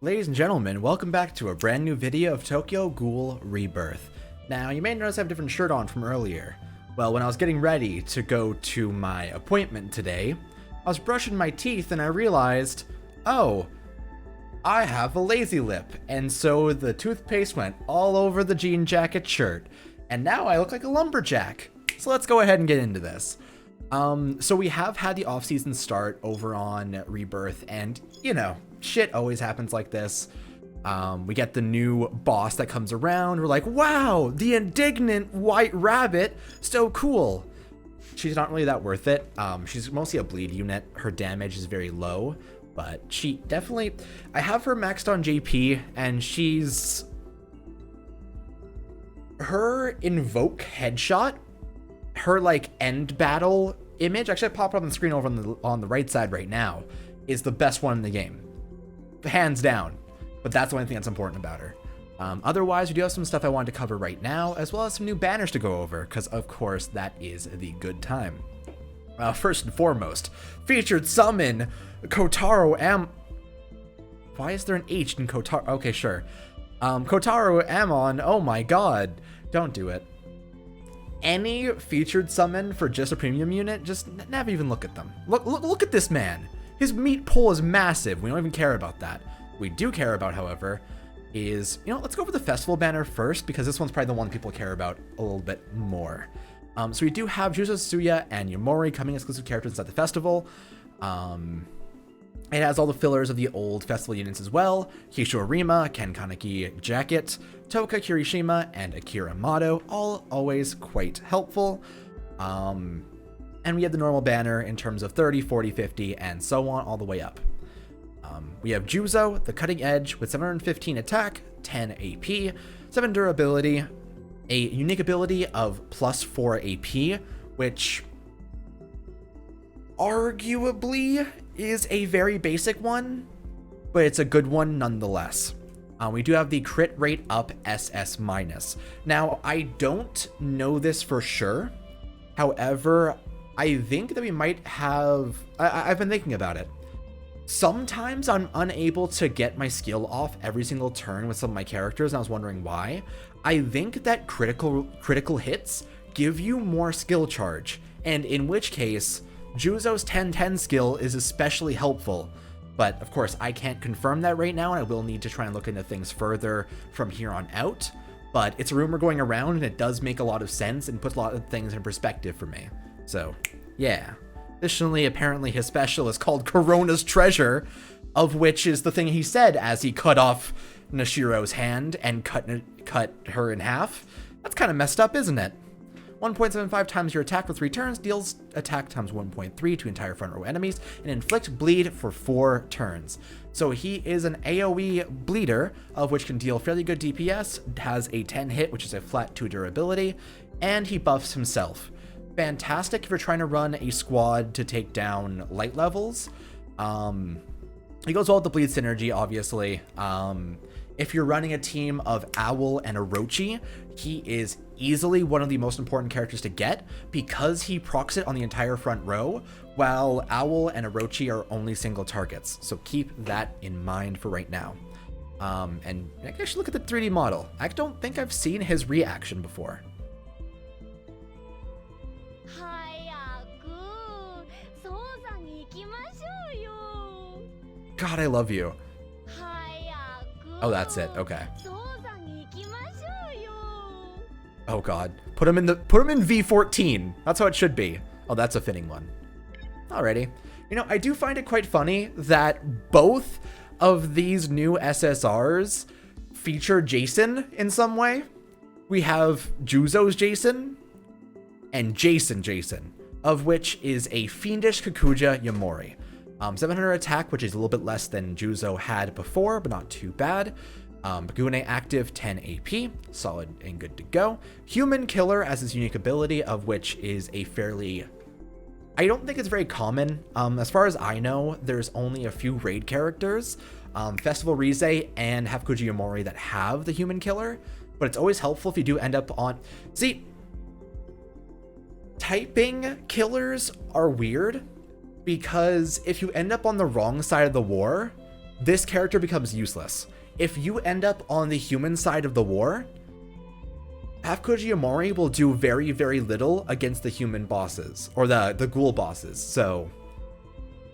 Ladies and gentlemen, welcome back to a brand new video of Tokyo Ghoul Rebirth. Now, you may notice I have a different shirt on from earlier. Well, when I was getting ready to go to my appointment today, I was brushing my teeth and I realized, oh, I have a lazy lip. And so the toothpaste went all over the jean jacket shirt. And now I look like a lumberjack. So let's go ahead and get into this. So we have had the off-season start over on Rebirth, and, you know, shit always happens like this. We get the new boss that comes around. We're like, wow, the indignant white rabbit, so cool. She's not really that worth it. She's mostly a bleed unit. Her damage is very low, but she definitely, I have her maxed on JP, and she's, her invoke headshot, her like end battle image, actually I pop up on the screen over on the right side right now, is the best one in the game, hands down. But that's the only thing that's important about her. Otherwise, we do have some stuff I wanted to cover right now, as well as some new banners to go over, because of course that is the good time. First and foremost, featured summon Kotaro Why is there an H in Kotaro? Okay, sure. Kotaro Amon, oh my god, don't do it. Any featured summon for just a premium unit, just never even look at them. Look at this man. His meat pool is massive. We don't even care about that. We do care about, however, is, you know, let's go over the festival banner first, because this one's probably the one people care about a little bit more. So we do have Juuzou, Suya, and Yomori coming exclusive characters at the festival. It has all the fillers of the old festival units as well. Hisho Arima, Ken Kaneki Jacket, Toka Kirishima, and Akira Mato, all always quite helpful. And we have the normal banner in terms of 30, 40, 50, and so on, all the way up. We have Juuzou, the Cutting Edge, with 715 attack, 10 AP, 7 durability, a unique ability of plus 4 AP, which arguably is a very basic one, but it's a good one nonetheless. We do have the crit rate up SS minus. Now, I don't know this for sure. However, I think that we might have, I've been thinking about it. Sometimes I'm unable to get my skill off every single turn with some of my characters, and I was wondering why. I think that critical hits give you more skill charge, and in which case, Juuzou's 10-10 skill is especially helpful. But of course, I can't confirm that right now, and I will need to try and look into things further from here on out. But it's a rumor going around, and it does make a lot of sense and puts a lot of things in perspective for me. So, yeah. Additionally, apparently his special is called Corona's Treasure, of which is the thing he said as he cut off Nashiro's hand and cut her in half. That's kind of messed up, isn't it? 1.75 times your attack for 3 turns, deals attack times 1.3 to entire front row enemies, and inflict bleed for 4 turns. So he is an AoE bleeder, of which can deal fairly good DPS, has a 10 hit, which is a flat 2 durability, and he buffs himself. Fantastic if you're trying to run a squad to take down light levels. He goes well with the bleed synergy, obviously. If you're running a team of Owl and Orochi, he is easily one of the most important characters to get because he procs it on the entire front row, while Owl and Orochi are only single targets. So keep that in mind for right now. And I should look at the 3D model. I don't think I've seen his reaction before. God, I love you. Oh, that's it. Okay. Oh God, put him in V14. That's how it should be. Oh, that's a fitting one. Alrighty. You know, I do find it quite funny that both of these new SSRs feature Jason in some way. We have Juuzou's Jason and Jason, of which is a fiendish Kakuja Yomori. 700 attack, which is a little bit less than Juuzou had before, but not too bad. Bagune active, 10 AP, solid and good to go. Human Killer as his unique ability, of which is a fairly, I don't think it's very common. As far as I know, there's only a few raid characters, Festival Rize and Hafukuji Yomori, that have the Human Killer, but it's always helpful if you do end up on, see, typing killers are weird, because if you end up on the wrong side of the war, this character becomes useless. If you end up on the human side of the war, Hafukuji Amori will do very, very little against the human bosses, or the ghoul bosses, so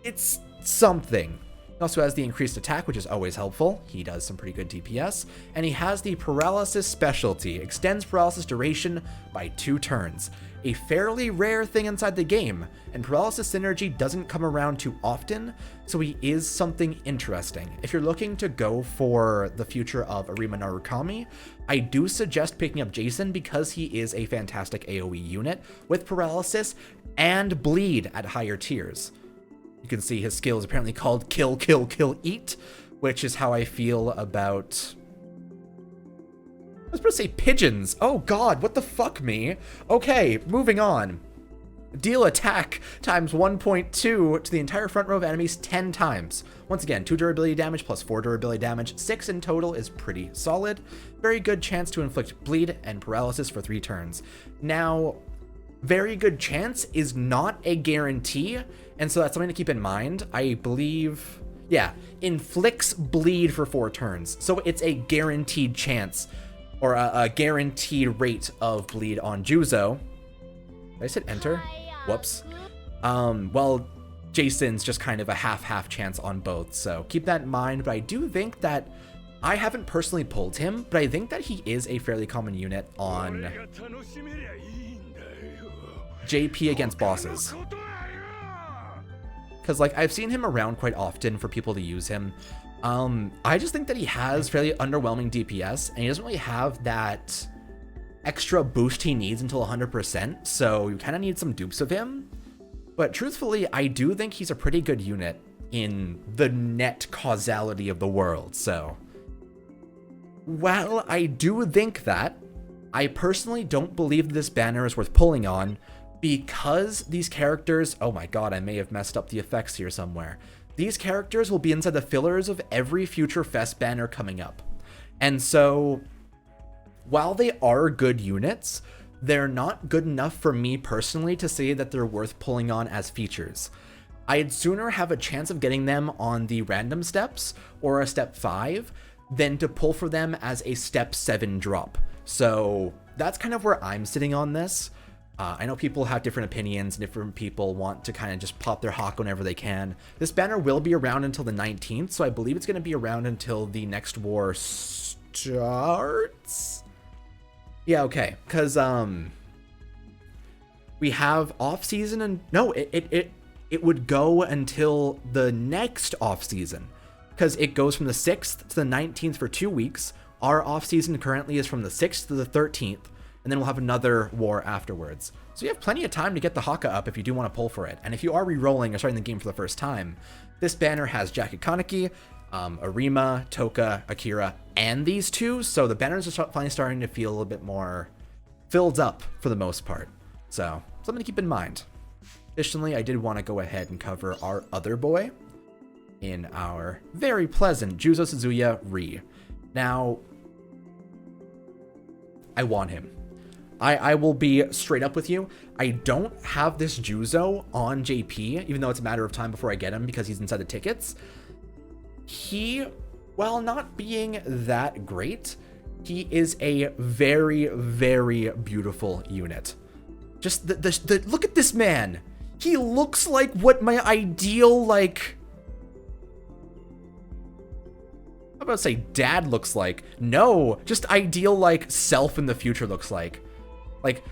it's something. He also has the increased attack, which is always helpful. He does some pretty good DPS, and he has the paralysis specialty, extends paralysis duration by 2 turns. A fairly rare thing inside the game, and paralysis synergy doesn't come around too often, so he is something interesting. If you're looking to go for the future of Arima Narukami, I do suggest picking up Jason because he is a fantastic AoE unit with paralysis and bleed at higher tiers. You can see his skill is apparently called Kill, Kill, Kill, Eat, which is how I feel about... I was supposed to say pigeons. Oh god, what the fuck, me? Okay, moving on. Deal attack times 1.2 to the entire front row of enemies 10 times. Once again, 2 durability damage plus 4 durability damage. 6 in total is pretty solid. Very good chance to inflict bleed and paralysis for 3 turns. Now, very good chance is not a guarantee, and so that's something to keep in mind. I believe, yeah, inflicts bleed for 4 turns. So it's a guaranteed chance, or a guaranteed rate of bleed on Juuzou. Did I hit enter? Whoops. Well, Jason's just kind of a half-half chance on both, so keep that in mind. But I do think that, I haven't personally pulled him, but I think that he is a fairly common unit on JP against bosses. Because, like, I've seen him around quite often for people to use him. I just think that he has fairly underwhelming DPS, and he doesn't really have that extra boost he needs until 100%, so you kind of need some dupes of him. But truthfully, I do think he's a pretty good unit in the net causality of the world, so... While I do think that, I personally don't believe this banner is worth pulling on, because these characters... Oh my god, I may have messed up the effects here somewhere. These characters will be inside the fillers of every future FES banner coming up. And so, while they are good units, they're not good enough for me personally to say that they're worth pulling on as features. I'd sooner have a chance of getting them on the random steps or a step 5 than to pull for them as a step 7 drop. So that's kind of where I'm sitting on this. I know people have different opinions, and different people want to kind of just pop their hawk whenever they can. This banner will be around until the 19th, so I believe it's going to be around until the next war starts? Yeah, okay, because we have off-season, and no, it would go until the next off-season, because it goes from the 6th to the 19th for 2 weeks. Our off-season currently is from the 6th to the 13th, and then we'll have another war afterwards. So you have plenty of time to get the Haka up if you do want to pull for it. And if you are re-rolling or starting the game for the first time, this banner has Jacket Kaneki, Arima, Toka, Akira, and these two. So the banners are finally starting to feel a little bit more filled up for the most part. So something to keep in mind. Additionally, I did want to go ahead and cover our other boy in our very pleasant Juuzou Suzuya Ri. Now, I want him. I will be straight up with you. I don't have this Juuzou on JP, even though it's a matter of time before I get him because he's inside the tickets. He, while not being that great, he is a very, very beautiful unit. Just the look at this man. He looks like what my ideal, like... I'm about to say dad looks like. No, just ideal, like, self in the future looks like. Like,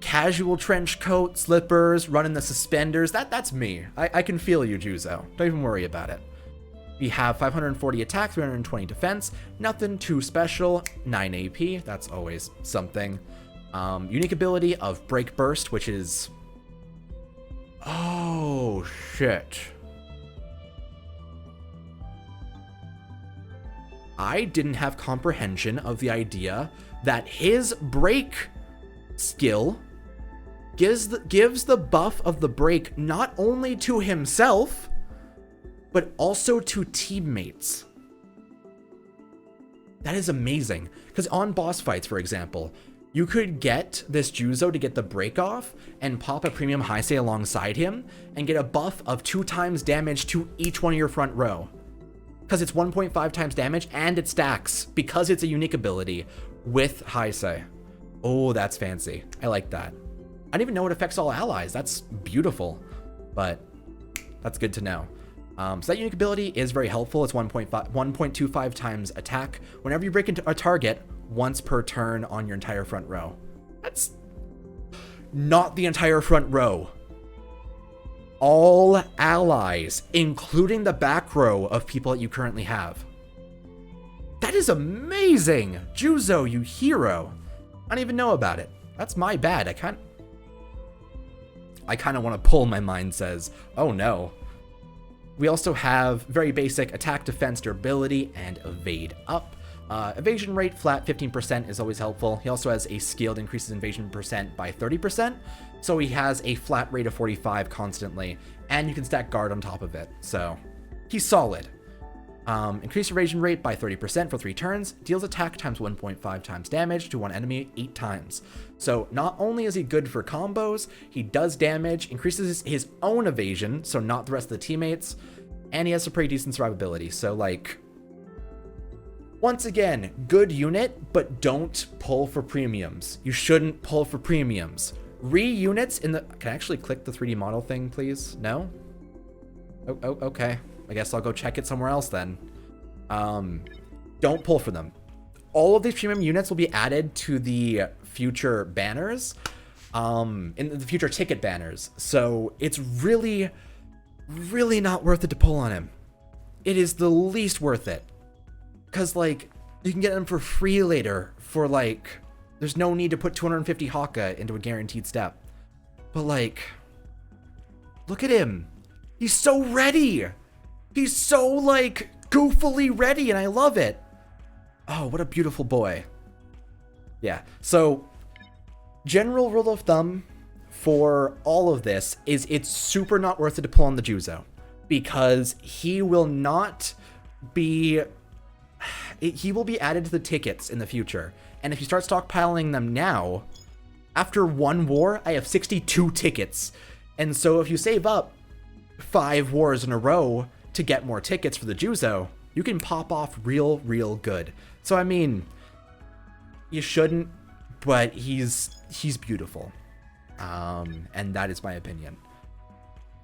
casual trench coat, slippers, running the suspenders. That's me. I can feel you, Juuzou. Don't even worry about it. We have 540 attack, 320 defense. Nothing too special. 9 AP. That's always something. Unique ability of Break Burst, which is... Oh, shit. I didn't have comprehension of the idea that his break skill gives the buff of the break not only to himself, but also to teammates. That is amazing. Because on boss fights, for example, you could get this Juuzou to get the break off and pop a premium Heisei alongside him and get a buff of 2 times damage to each one of your front row. because it's 1.5 times damage and it stacks because it's a unique ability with Heisei. Oh, that's fancy. I like that. I didn't even know it affects all allies. That's beautiful, but that's good to know. So that unique ability is very helpful. It's 1.25 times attack whenever you break into a target once per turn on your entire front row. That's not the entire front row. All allies, including the back row of people that you currently have. That is amazing! Juuzou, you hero. I don't even know about it. That's my bad. I kind of want to pull, my mind says. Oh no. We also have very basic attack, defense, durability, and evade up. Evasion rate flat 15% is always helpful. He also has a skill that increases evasion percent by 30%. So he has a flat rate of 45 constantly, and you can stack guard on top of it. So he's solid. Increase evasion rate by 30% for 3 turns. Deals attack times 1.5 times damage to one enemy 8 times. So not only is he good for combos, he does damage, increases his own evasion, so not the rest of the teammates, and he has a pretty decent survivability. So like, once again, good unit, but don't pull for premiums. You shouldn't pull for premiums. Units in the... Can I actually click the 3D model thing, please? No? Oh, okay. I guess I'll go check it somewhere else then. Don't pull for them. All of these premium units will be added to the future banners, in the future ticket banners. So it's really, really not worth it to pull on him. It is the least worth it. Because, like, you can get them for free later for, like... There's no need to put 250 Haka into a guaranteed step. But, like... Look at him. He's so ready. He's so, like, goofily ready, and I love it. Oh, what a beautiful boy. Yeah, so... General rule of thumb for all of this is it's super not worth it to pull on the Juuzou. Because he will not be... He will be added to the tickets in the future. And if you start stockpiling them now, after one war, I have 62 tickets. And so if you save up 5 wars in a row to get more tickets for the Juuzou, you can pop off real good. So I mean, you shouldn't, but he's beautiful. And that is my opinion.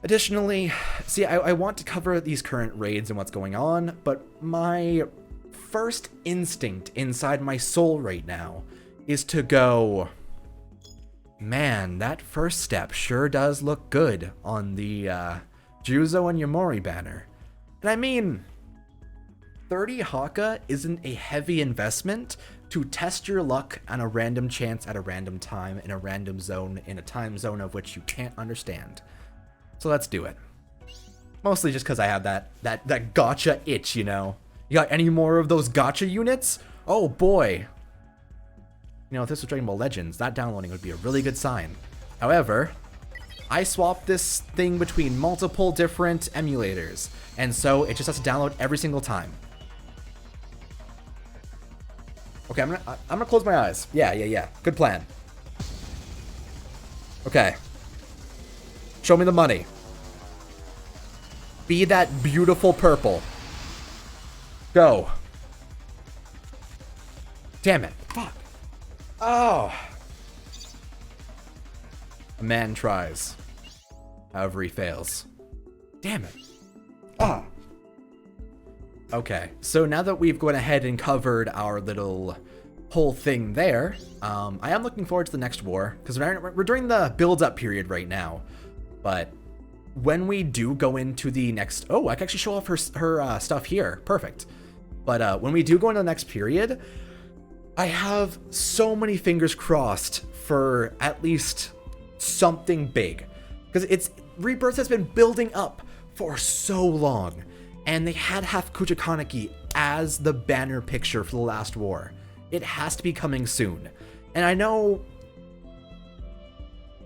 Additionally, see, I want to cover these current raids and what's going on, but my first instinct inside my soul right now is to go, man, that first step sure does look good on the Juuzou and Yamori banner. And I mean, 30 Haka isn't a heavy investment to test your luck on a random chance at a random time in a random zone in a time zone of which you can't understand. So let's do it. Mostly just because I have that gotcha itch, you know. You got any more of those gotcha units? Oh boy. You know, if this was Dragon Ball Legends, that downloading would be a really good sign. However, I swapped this thing between multiple different emulators, and so it just has to download every single time. Okay, I'm gonna close my eyes. Yeah. Good plan. Okay. Show me the money. Be that beautiful purple. Go. Damn it. Fuck. Oh. A man tries. However, he fails. Damn it. Ah. Okay, so now that we've gone ahead and covered our little whole thing there, I am looking forward to the next war, because we're during the build-up period right now. But when we do go into the next... Oh, I can actually show off her stuff here. Perfect. But when we do go into the next period, I have so many fingers crossed for at least something big. Because Rebirth has been building up for so long. And they had Hafukuja Kaneki as the banner picture for the last war. It has to be coming soon. And I know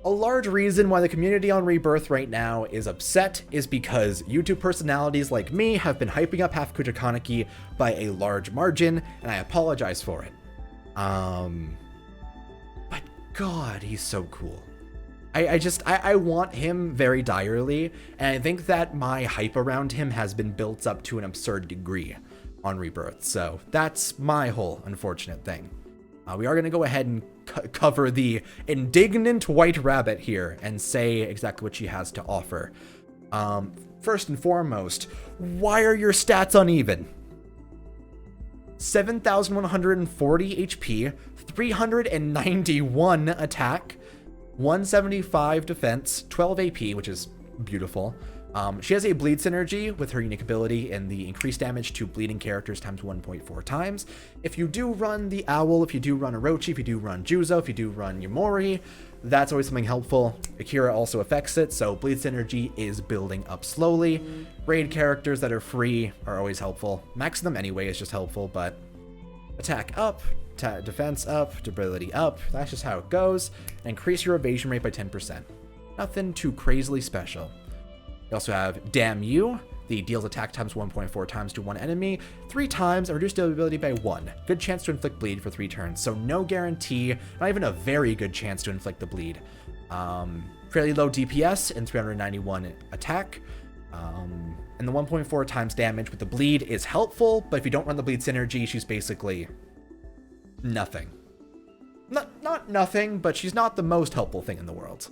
a large reason why the community on Rebirth right now is upset is because YouTube personalities like me have been hyping up Hafukuja Kaneki by a large margin, and I apologize for it. But God, he's so cool. I want him very direly, and I think that my hype around him has been built up to an absurd degree on Rebirth. So that's my whole unfortunate thing. We are going to go ahead and cover the indignant white rabbit here and say exactly what she has to offer. First and foremost, why are your stats uneven? 7,140 HP, 391 attack, 175 defense, 12 AP, which is beautiful. She has a bleed synergy with her unique ability and the increased damage to bleeding characters times 1.4 times. If you do run the Owl, if you do run Orochi, if you do run Juuzou, if you do run Yamori, that's always something helpful. Akira also affects it, so bleed synergy is building up slowly. Raid characters that are free are always helpful. Maxing them anyway is just helpful, but attack up, defense up, durability up, that's just how it goes. Increase your evasion rate by 10%. Nothing too crazily special. You also have Damn You. The deals attack times 1.4 times to one enemy, 3 times, and reduce durability by 1. Good chance to inflict bleed for 3 turns, so no guarantee, not even a very good chance to inflict the bleed. Fairly low DPS and 391 attack. And the 1.4 times damage with the bleed is helpful, but if you don't run the bleed synergy, she's basically nothing. Not nothing, but she's not the most helpful thing in the world.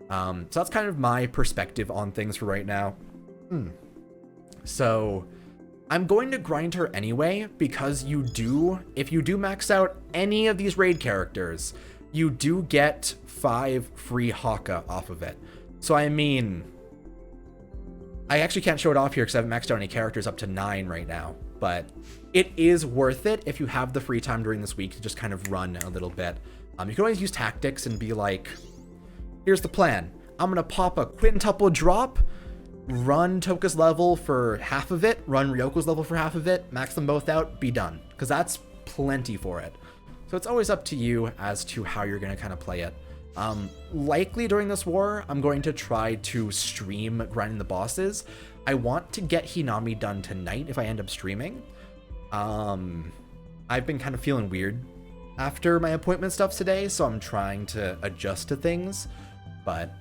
So that's kind of my perspective on things for right now. So I'm going to grind her anyway, because if you do max out any of these raid characters, you do get 5 free Haka off of it. So I mean, I actually can't show it off here because I haven't maxed out any characters up to 9 right now, but it is worth it if you have the free time during this week to just kind of run a little bit. You can always use tactics and be like, here's the plan. I'm going to pop a quintuple drop, run Toka's level for half of it, run Ryoko's level for half of it, max them both out, be done. Because that's plenty for it. So it's always up to you as to how you're going to kind of play it. Likely during this war, I'm going to try to stream grinding the bosses. I want to get Hinami done tonight if I end up streaming. I've been kind of feeling weird after my appointment stuff today, so I'm trying to adjust to things. But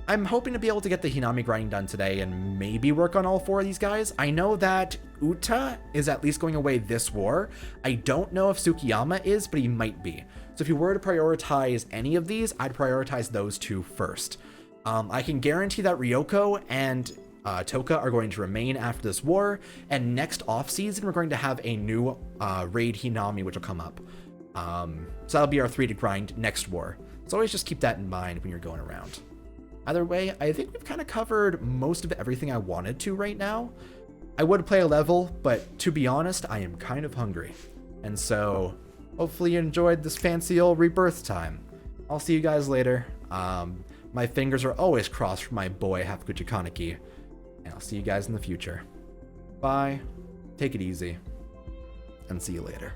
I'm hoping to be able to get the Hinami grinding done today and maybe work on all 4 of these guys. I know that Uta is at least going away this war. I don't know if Tsukiyama is, but he might be. So if you were to prioritize any of these, I'd prioritize those 2 first. I can guarantee that Ryoko and Toka are going to remain after this war, and next off-season we're going to have a new raid Hinami which will come up. So that'll be our 3 to grind next war. So always just keep that in mind when you're going around. Either way, I think we've kind of covered most of everything I wanted to right now. I would play a level, but to be honest, I am kind of hungry. And so, hopefully you enjoyed this fancy old Rebirth time. I'll see you guys later. My fingers are always crossed for my boy Hafukuchi Kaneki. And I'll see you guys in the future. Bye, take it easy, and see you later.